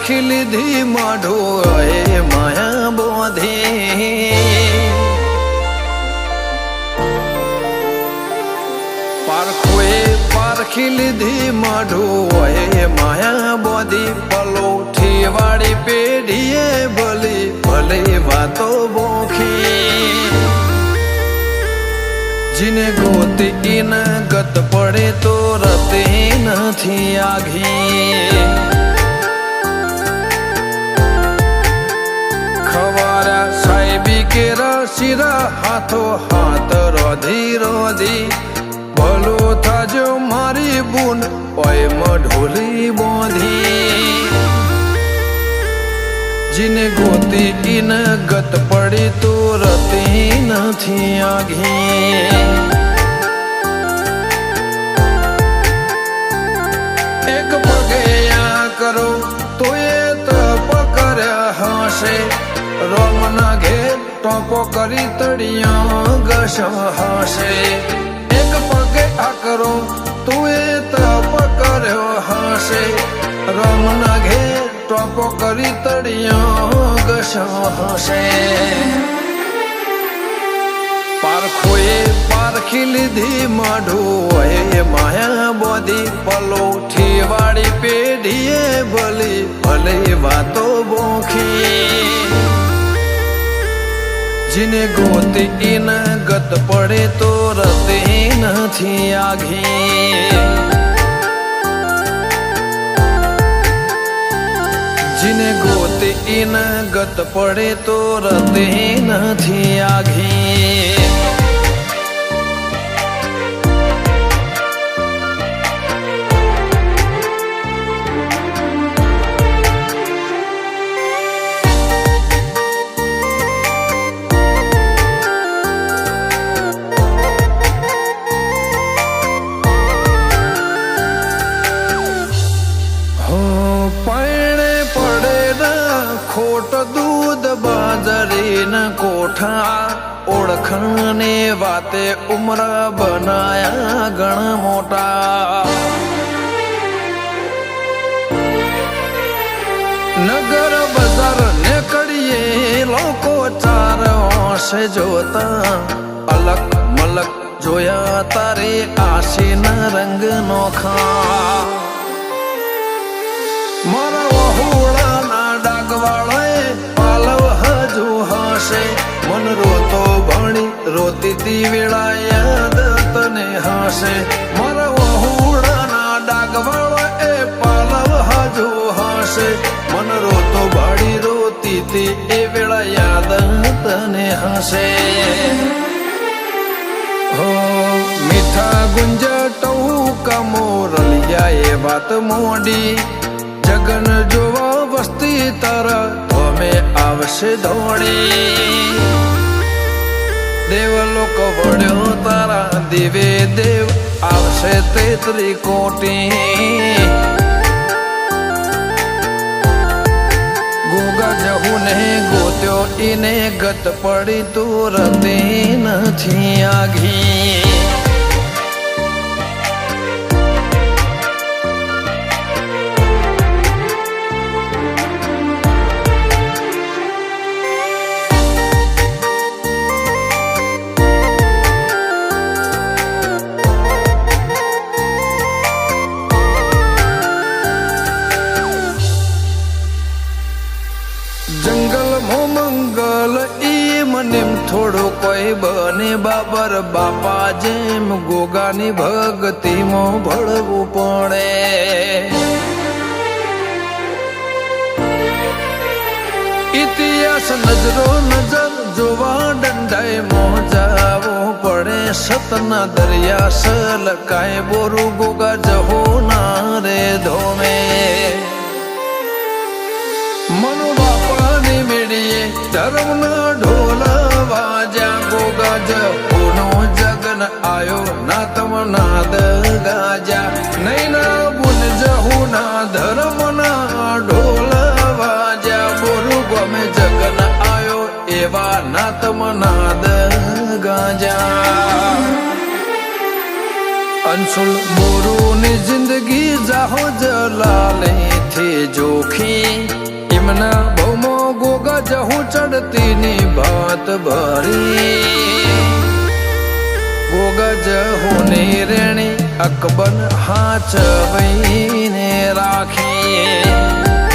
પારખી લીધી માઢો એ માયા બોધી પારખી લીધી માઢો એ માયા બોધી પલોઠી વાળી પેઢીએ ભલી ભલી વાતો બોખી જીને ગોતી ન ગત પડે તો રતે નથી આઘી ખવારા સાહેબી કેરા શિરા હાથો હાથ રોધી રોધી ભલો થાજો મારી બુન ઓય મઢોલી બોધી જીને ગોતી ન ગત પડી તો રતી નથી આઘી એક પગે આ કરો તો એ તપ કર્યા હશે રોમના ઘેર ટોપો કરી તળિયા ઘસ હશે એક પગે આ કરો તો એ તપ કર્યો હશે રોમના ઘેર ટોપો કરી તળિયો ઘસ હશે પારખોએ પારખી લીધી માઢો એ માયા બોધી પલોઠી વાળી પેઢીએ ભલી ભલી વાતો બોખી જીને ગોતી ન ગત પડે તો રતે નથી આઘી જીને ગોતી ન ગત પડે તો રતે નથી આઘી ખોટ દૂધ બાજરી ન કોઠા ઓળખણને વાતે ઉમર બનાયા ગણ મોટા નગર બજાર ને કડીએ લોકો ચાર ઓશે જોતા અલક મલક જોયા તારે આશીના રંગ નોખા મારા વહુળાના ડાગવાળાએ પાલવ હજુ હશે મન રોતો ભણી રોતી તી વેળા યાદ તને હશે મારા વહુળાના ડાગવાળાએ પાલવ હજુ હશે મન રોતો ભાડી રોતી તી એ વેળા યાદ તને હશે હો મીઠા ગુંજટવું કમોરલિયા એ વાત મોડી જગન જોવા વસ્તી તારા અમે આવશે દોડી દેવલોક વળ્યો તારા દિવે દેવ આવશે તેત્રી કોટી ગોગા જહુ ને ગોત્યો ઈને ગત પડી તું રતી નથી આઘી થોડો કોઈ બને બાબર બાપા જેમ ગોગાની ભક્તિમાં ભળવું પડે ઇતિહાસ નજરો નજર જોવા દંડાઈ મોજાવું પડે સતના દરિયા સલકાય બોરું ગોગા જહો ના રે ધોમે મનો બાપાની મેળીએ ધર્મના ઢોલા વાજા ગોગા જહોનો જગન આયો ના તમ નાદ ગાજા નૈના બુન જહુના ધર્મના ઢોલા વાજા બોરું ગમે જગન આયો એવા ના તમ નાદ ગાજા અંશુલ બોરુની જિંદગી જાહો જલાલે થી જોખી એમના બહુમો ગોગા જહું ચડતી ની ભાત ભરી ગોગા જહું ને રેણી અકબર હાચવીને રાખી